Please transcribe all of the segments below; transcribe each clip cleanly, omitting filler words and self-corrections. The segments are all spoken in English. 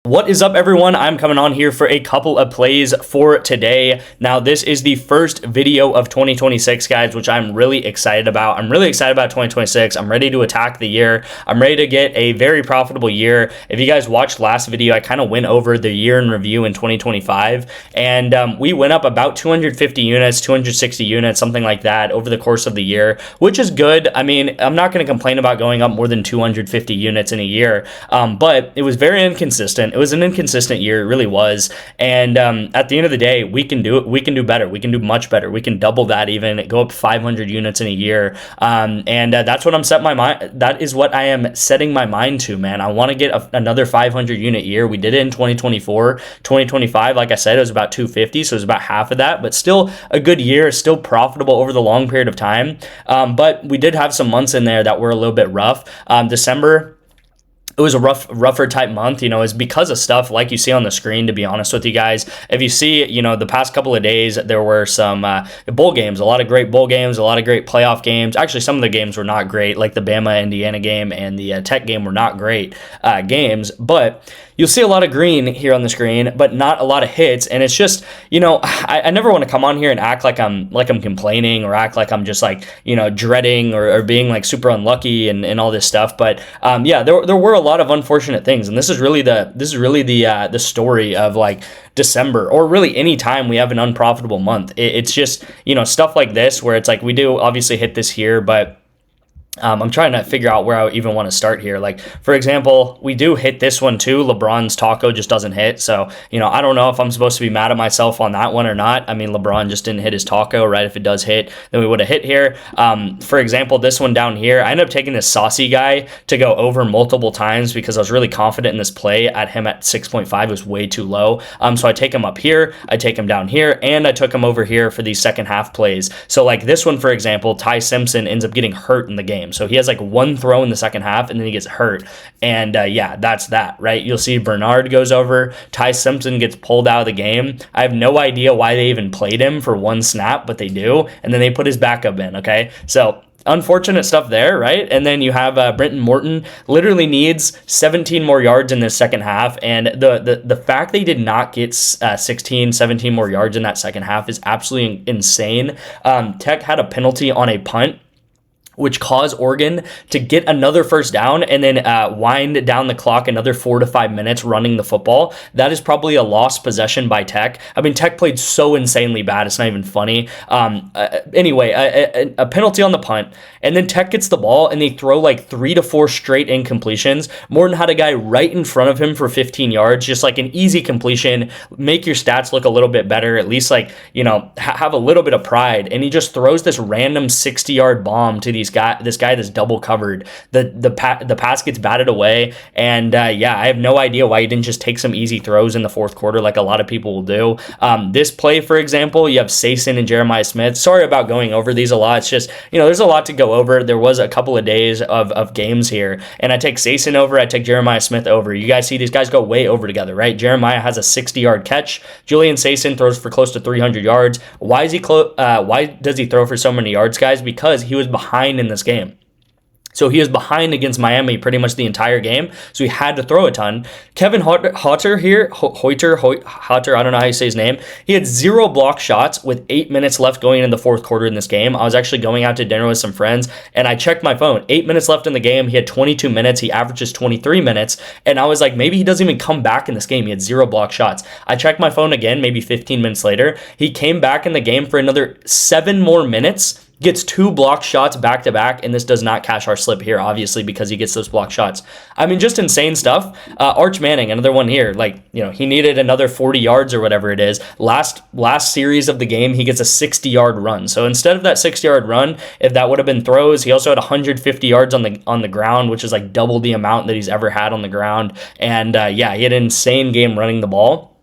What is up, everyone? I'm coming on here for a couple of plays for today. Now, this is the first video of 2026, guys, which I'm really excited about. I'm really excited about 2026. I'm ready to attack the year. I'm ready to get a very profitable year. If you guys watched last video, I kind of went over the year in review in 2025, and we went up about 250 units, 260 units, something like that over the course of the year, which is good. I mean, I'm not going to complain about going up more than 250 units in a year, but it was very inconsistent. It was an inconsistent year, it really was. And at the end of the day, we can do it. We can do better. We can do much better. We can double that, even go up 500 units in a year. That's what I'm setting my mind. That is what I am setting my mind to, man. I want to get another 500 unit year. We did it in 2024, 2025. Like I said, it was about 250, so it was about half of that, but still a good year, still profitable over the long period of time. But we did have some months in there that were a little bit rough. December, it was a rougher type month, is because of stuff like you see on the screen, to be honest with you guys. If you see, the past couple of days, there were some bowl games, a lot of great bowl games, a lot of great playoff games. Actually, some of the games were not great, like the Bama-Indiana game and the Tech game were not great games, but you'll see a lot of green here on the screen, but not a lot of hits. And it's just, I never want to come on here and act like I'm complaining, or act like I'm just like, dreading or being like super unlucky and all this stuff. But yeah, there were a lot of unfortunate things, and this is really the story of like December, or really any time we have an unprofitable month. It's just, stuff like this where it's like we do obviously hit this here, but I'm trying to figure out where I even want to start here. Like, for example, we do hit this one too. LeBron's taco just doesn't hit. So, I don't know if I'm supposed to be mad at myself on that one or not. I mean, LeBron just didn't hit his taco, right? If it does hit, then we would have hit here. For example, this one down here, I ended up taking this saucy guy to go over multiple times because I was really confident in this play at him at 6.5. It was way too low. So I take him up here, I take him down here, and I took him over here for these second half plays. So like this one, for example, Ty Simpson ends up getting hurt in the game. So he has like one throw in the second half and then he gets hurt. And yeah, that's that, right? You'll see Bernard goes over, Ty Simpson gets pulled out of the game. I have no idea why they even played him for one snap, but they do. And then they put his backup in, okay? So unfortunate stuff there, right? And then you have Brenton Morton literally needs 17 more yards in this second half, and the fact they did not get 16, 17 more yards in that second half is absolutely insane. Tech had a penalty on a punt, which caused Oregon to get another first down and then wind down the clock another 4 to 5 minutes running the football. That is probably a lost possession by Tech. I mean, Tech played so insanely bad, it's not even funny. Anyway, a penalty on the punt, and then Tech gets the ball and they throw like 3 to 4 straight incompletions. Morton had a guy right in front of him for 15 yards, just like an easy completion, make your stats look a little bit better, at least like, have a little bit of pride. And he just throws this random 60-yard bomb to this guy that's double covered. The pass gets batted away, and yeah, I have no idea why he didn't just take some easy throws in the fourth quarter like a lot of people will do. This play, for example, you have Sason and Jeremiah Smith. Sorry about going over these a lot. It's just, there's a lot to go over. There was a couple of days of games here, and I take Sason over, I take Jeremiah Smith over. You guys see these guys go way over together, right? Jeremiah has a 60-yard catch. Julian Sason throws for close to 300 yards. Why does he throw for so many yards, guys? Because he was behind in this game. So he was behind against Miami pretty much the entire game, so he had to throw a ton. Kevin Hotter here, Hotter, I don't know how you say his name. He had 0 block shots with 8 minutes left going in the fourth quarter in this game. I was actually going out to dinner with some friends, and I checked my phone. 8 minutes left in the game. He had 22 minutes. He averages 23 minutes, and I was like, maybe he doesn't even come back in this game. He had 0 block shots. I checked my phone again, maybe 15 minutes later. He came back in the game for another 7 more minutes, gets 2 block shots back to back, and this does not cash our slip here, obviously, because he gets those block shots. I mean, just insane stuff. Arch Manning, another one here. Like, he needed another 40 yards or whatever it is. Last series of the game, he gets a 60-yard run. So instead of that 60-yard run, if that would have been throws, he also had 150 yards on the ground, which is like double the amount that he's ever had on the ground. And yeah, he had an insane game running the ball.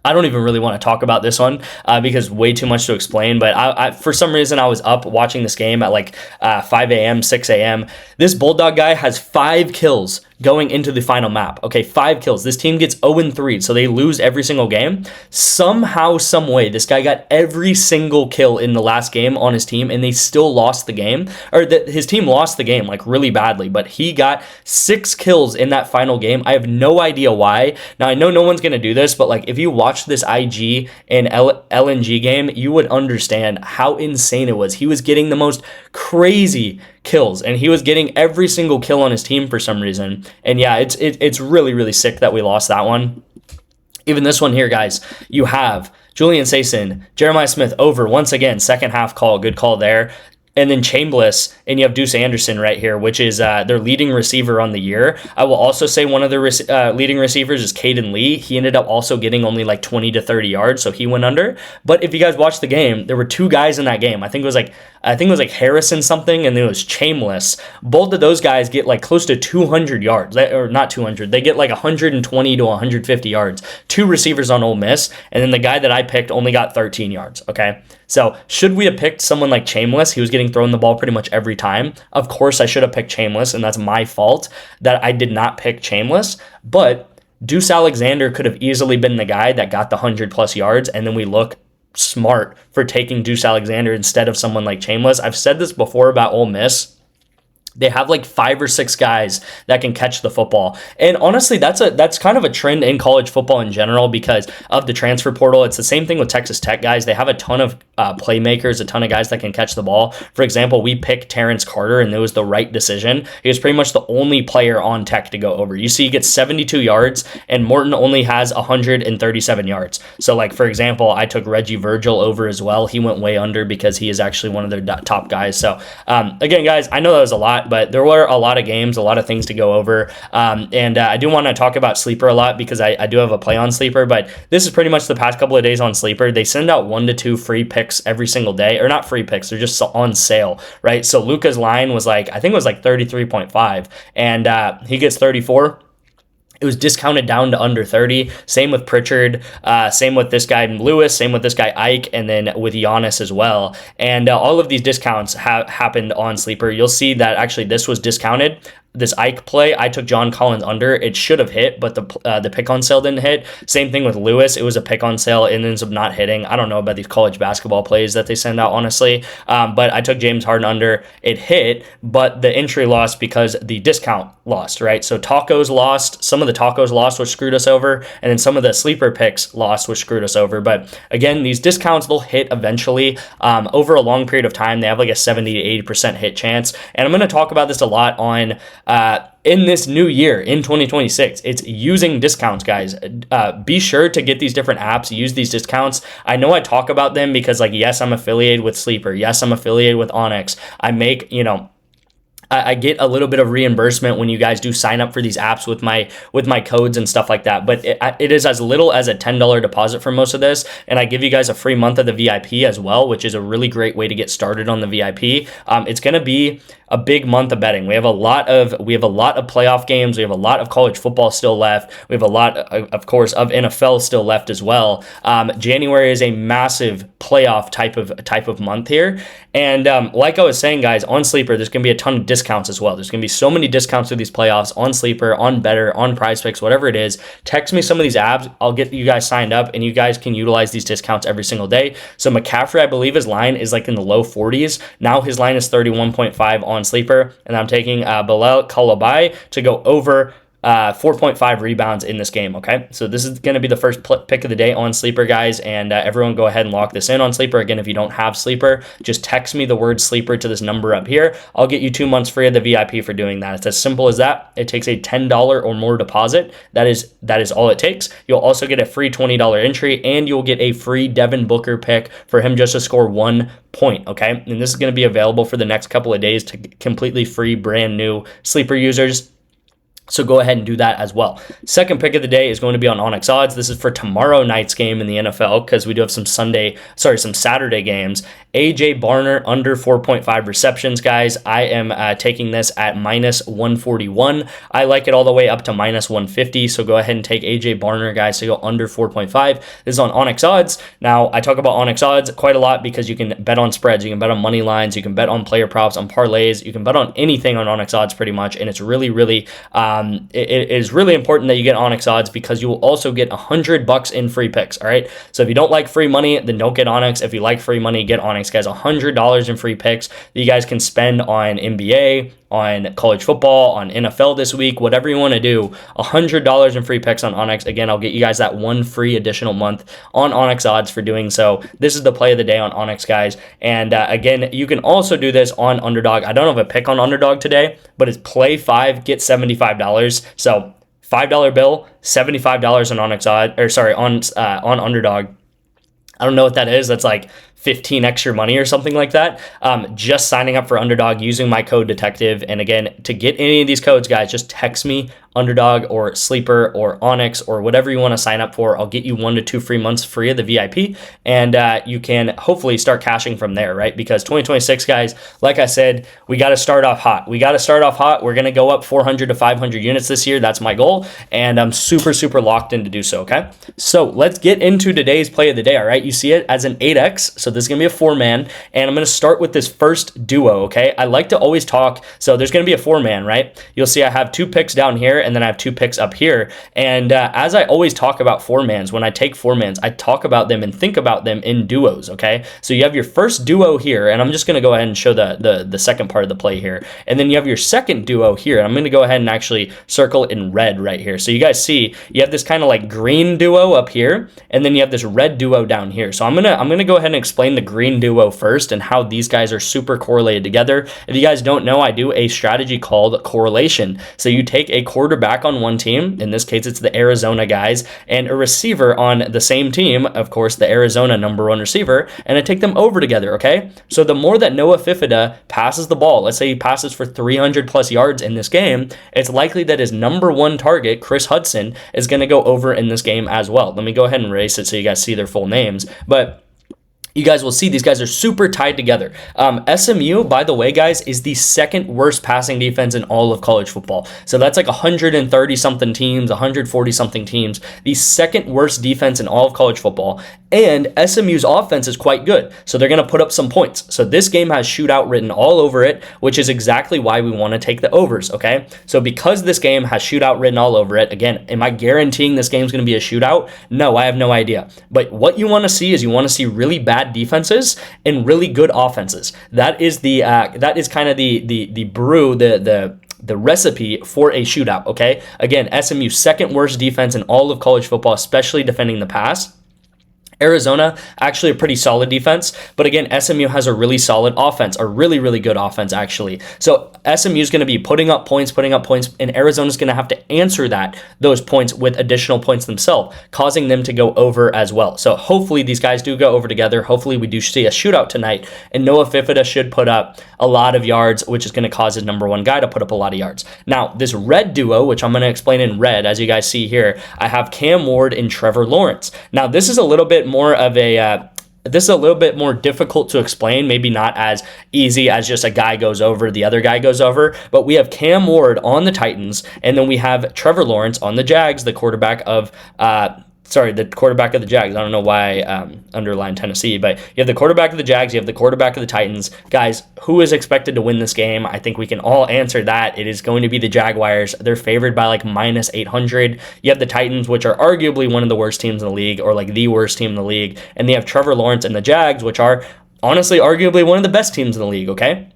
I don't even really want to talk about this one because way too much to explain, but I for some reason I was up watching this game at like 5 a.m., 6 a.m. This Bulldog guy has 5 kills going into the final map. Okay, 5 kills. This team gets 0-3, so they lose every single game. Somehow, some way, this guy got every single kill in the last game on his team, and they still lost the game. Or his team lost the game, like, really badly, but he got 6 kills in that final game. I have no idea why. Now, I know no one's going to do this, but, like, if you watch this IG and LNG game, you would understand how insane it was. He was getting the most crazy kills, and he was getting every single kill on his team for some reason. And yeah, it's really, really sick that we lost that one. Even this one here, guys, you have Julian Sayson, Jeremiah Smith over once again, second half call, good call there. And then Chambliss, and you have Deuce Anderson right here, which is their leading receiver on the year. I will also say one of their leading receivers is Caden Lee. He ended up also getting only like 20 to 30 yards, so he went under. But if you guys watched the game, there were 2 guys in that game. I think it was like Harrison something, and then it was Chambliss. Both of those guys get like close to 200 yards, or not 200. They get like 120 to 150 yards. 2 receivers on Ole Miss, and then the guy that I picked only got 13 yards. Okay, so should we have picked someone like Chambliss? He was getting thrown the ball pretty much every time. Of course, I should have picked Chambliss, and that's my fault that I did not pick Chambliss. But Deuce Alexander could have easily been the guy that got the 100+ yards, and then we look smart for taking Deuce Alexander instead of someone like Chambliss. I've said this before about Ole Miss. They have like 5 or 6 guys that can catch the football. And honestly, that's kind of a trend in college football in general because of the transfer portal. It's the same thing with Texas Tech guys. They have a ton of playmakers, a ton of guys that can catch the ball. For example, we picked Terrence Carter, and it was the right decision. He was pretty much the only player on Tech to go over. You see, he gets 72 yards, and Morton only has 137 yards. So, like, for example, I took Reggie Virgil over as well. He went way under because he is actually one of their top guys. So, again, guys, I know that was a lot, but there were a lot of games, a lot of things to go over. And I do want to talk about Sleeper a lot because I do have a play on Sleeper, but this is pretty much the past couple of days on Sleeper. They send out 1 to 2 free picks every single day, or not free picks, they're just on sale, right? So Luca's line was like, I think it was like 33.5, and he gets 34. It was discounted down to under 30. Same with Pritchard. Same with this guy Lewis. Same with this guy Ike, and then with Giannis as well. And all of these discounts happened on Sleeper. You'll see that actually this was discounted. This Ike play, I took John Collins under. It should have hit, but the pick on sale didn't hit. Same thing with Lewis. It was a pick on sale. It ends up not hitting. I don't know about these college basketball plays that they send out, honestly. But I took James Harden under. It hit, but the entry lost because the discount lost, right? So tacos lost. Some of the tacos lost, which screwed us over. And then some of the sleeper picks lost, which screwed us over. But again, these discounts, they'll hit eventually. Over a long period of time, they have like a 70 to 80% hit chance. And I'm going to talk about this a lot on in this new year, in 2026. It's using discounts, guys. Be sure to get these different apps, use these discounts. I know I talk about them because, like, yes, I'm affiliated with Sleeper. Yes, I'm affiliated with Onyx. I make, I get a little bit of reimbursement when you guys do sign up for these apps with my codes and stuff like that. But it is as little as a $10 deposit for most of this, and I give you guys a free month of the VIP as well, which is a really great way to get started on the VIP. It's going to be a big month of betting. We have a lot of playoff games. We have a lot of college football still left. We have a lot, of course, of NFL still left as well. January is a massive playoff type of month here. And like I was saying, guys, on Sleeper, there's going to be a ton of discounts as well. There's going to be so many discounts through these playoffs on Sleeper, on Better, on PrizePicks, whatever it is. Text me some of these apps. I'll get you guys signed up, and you guys can utilize these discounts every single day. So McCaffrey, I believe his line is like in the low 40s. Now his line is 31.5 on Sleeper, and I'm taking Bilal Kalabai to go over 4.5 rebounds in this game, okay? So this is going to be the first pick of the day on Sleeper, guys, and everyone go ahead and lock this in on Sleeper. Again, if you don't have Sleeper, just text me the word Sleeper to this number up here. I'll get you 2 months free of the VIP for doing that. It's as simple as that. It takes a $10 or more deposit. That is all it takes. You'll also get a free $20 entry, and you'll get a free Devin Booker pick for him just to score 1 point, okay? And this is going to be available for the next couple of days to completely free brand new Sleeper users. So go ahead and do that as well. Second pick of the day is going to be on Onyx Odds. This is for tomorrow night's game in the NFL because we do have some Saturday games. AJ Barner under 4.5 receptions, guys. I am taking this at minus 141. I like it all the way up to minus 150. So go ahead and take AJ Barner, guys, to go under 4.5. This is on Onyx Odds. Now, I talk about Onyx Odds quite a lot because you can bet on spreads. You can bet on money lines. You can bet on player props, on parlays. You can bet on anything on Onyx Odds pretty much. And it's really, really it is really important that you get Onyx odds because you will also get $100 in free picks. All right. So if you don't like free money, then don't get Onyx. If you like free money, get Onyx, guys. $100 in free picks that you guys can spend on NBA, on college football, on NFL this week, whatever you want to do. $100 in free picks on Onyx. Again, I'll get you guys that one free additional month on Onyx odds for doing so. This is the play of the day on Onyx, guys. And again, you can also do this on Underdog. I don't have a pick on Underdog today, but it's play 5, get $75. So $5 bill, $75 on Onyx odd, or sorry, on Underdog. I don't know what that is. That's like 15 extra money or something like that. Just signing up for Underdog using my code Detective. And again, to get any of these codes, guys, just text me Underdog or Sleeper or Onyx or whatever you want to sign up for. I'll get you 1 to 2 free months free of the VIP, and you can hopefully start cashing from there, right? Because 2026, guys, like I said, we got to start off hot. We're going to go up 400 to 500 units this year. That's my goal, and I'm super, super locked in to do so, okay? So let's get into today's play of the day, all right? You see it as an 8X, so this is going to be a 4-man, and I'm going to start with this first duo, okay? I like to always talk, so there's going to be a 4-man, right? You'll see I have 2 picks down here, and then I have 2 picks up here. And as I always talk about 4-mans, when I take 4-mans, I talk about them and think about them in duos, okay? So you have your first duo here, and I'm just going to go ahead and show the second part of the play here. And then you have your second duo here, and I'm going to go ahead and actually circle in red right here. So you guys see, you have this kind of like green duo up here, and then you have this red duo down here. So I'm gonna go ahead and explain the green duo first and how these guys are super correlated together. If you guys don't know, I do a strategy called correlation. So you take a quarterback on one team, in this case it's the Arizona guys, and a receiver on the same team, of course the Arizona #1 receiver, and I take them over together, okay? So the more that Noah Fifida passes the ball, let's say he passes for 300 plus yards in this game, it's likely that his #1 target, Chris Hudson, is going to go over in this game as well. Let me go ahead and erase it so you guys see their full names, but you guys will see these guys are super tied together. SMU, by the way, guys, is the second worst passing defense in all of college football. So that's like 130-something teams, 140-something teams. The second worst defense in all of college football. And SMU's offense is quite good. So they're going to put up some points. So this game has shootout written all over it, which is exactly why we want to take the overs, okay? So because this game has shootout written all over it, again, am I guaranteeing this game's going to be a shootout? No, I have no idea. But what you want to see is you want to see really bad defenses and really good offenses. That is the kind of the brew, the recipe for a shootout, okay? Again, SMU second worst defense in all of college football, especially defending the pass. Arizona, actually a pretty solid defense, but again, SMU has a really solid offense, a really, really good offense, actually. So SMU is going to be putting up points, and Arizona is going to have to answer those points with additional points themselves, causing them to go over as well. So hopefully these guys do go over together. Hopefully we do see a shootout tonight, and Noah Fifida should put up a lot of yards, which is going to cause his #1 guy to put up a lot of yards. Now, this red duo, which I'm going to explain in red, as you guys see here, I have Cam Ward and Trevor Lawrence. Now, this is a little bit more of a this is a little bit more difficult to explain, maybe not as easy as just a guy goes over, the other guy goes over, but we have Cam Ward on the Titans, and then we have Trevor Lawrence on the Jags, the quarterback of the Jags. I don't know why I underlined Tennessee, but you have the quarterback of the Jags, you have the quarterback of the Titans. Guys, who is expected to win this game? I think we can all answer that. It is going to be the Jaguars. They're favored by like -800. You have the Titans, which are arguably one of the worst teams in the league, or like the worst team in the league. And they have Trevor Lawrence and the Jags, which are honestly arguably one of the best teams in the league, okay?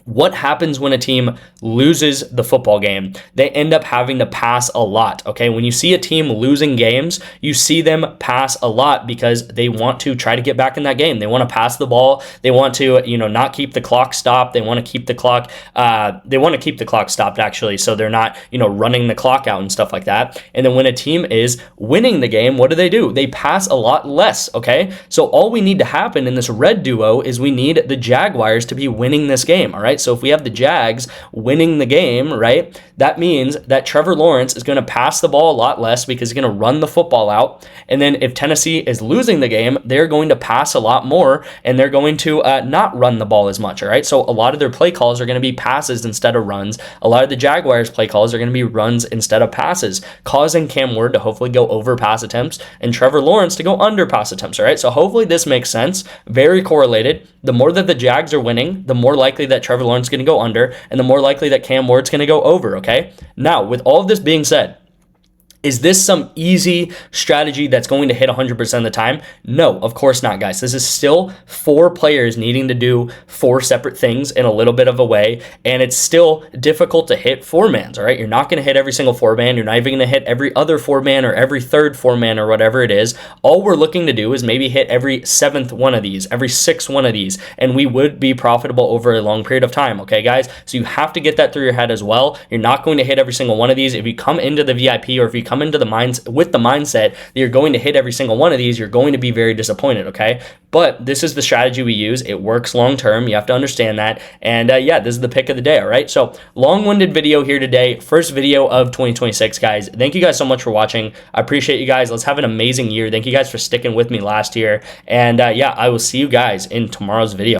What happens when a team loses the football game? They end up having to pass a lot, okay? When you see a team losing games, you see them pass a lot because they want to try to get back in that game. They want to pass the ball. They want to, not keep the clock stopped. They want to keep the clock, stopped actually, so they're not, running the clock out and stuff like that. And then when a team is winning the game, what do? They pass a lot less, okay? So all we need to happen in this red duo is we need the Jaguars to be winning this game, all right? So if we have the Jags winning the game, right, that means that Trevor Lawrence is going to pass the ball a lot less because he's going to run the football out. And then if Tennessee is losing the game, they're going to pass a lot more, and they're going to not run the ball as much, all right? So a lot of their play calls are going to be passes instead of runs. A lot of the Jaguars' play calls are going to be runs instead of passes, causing Cam Ward to hopefully go over pass attempts and Trevor Lawrence to go under pass attempts, all right? So hopefully this makes sense. Very correlated. The more that the Jags are winning, the more likely that Trevor Lawrence is going to go under, and the more likely that Cam Ward's going to go over, okay? Now, with all of this being said, is this some easy strategy that's going to hit 100% of the time? No, of course not, guys. This is still 4 players needing to do 4 separate things in a little bit of a way, and it's still difficult to hit 4-mans, all right? You're not going to hit every single 4-man. You're not even going to hit every other 4-man or every third 4-man or whatever it is. All we're looking to do is maybe hit every 7th one of these, every 6th one of these, and we would be profitable over a long period of time, okay, guys? So you have to get that through your head as well. You're not going to hit every single one of these. If you come into the VIP or if you come into the with the mindset that you're going to hit every single one of these, you're going to be very disappointed, okay? But this is the strategy we use. It works long term. You have to understand that. And yeah, this is the pick of the day, all right? So long-winded video here today. First video of 2026, guys. Thank you guys so much for watching. I appreciate you guys. Let's have an amazing year. Thank you guys for sticking with me last year. And yeah, I will see you guys in tomorrow's video.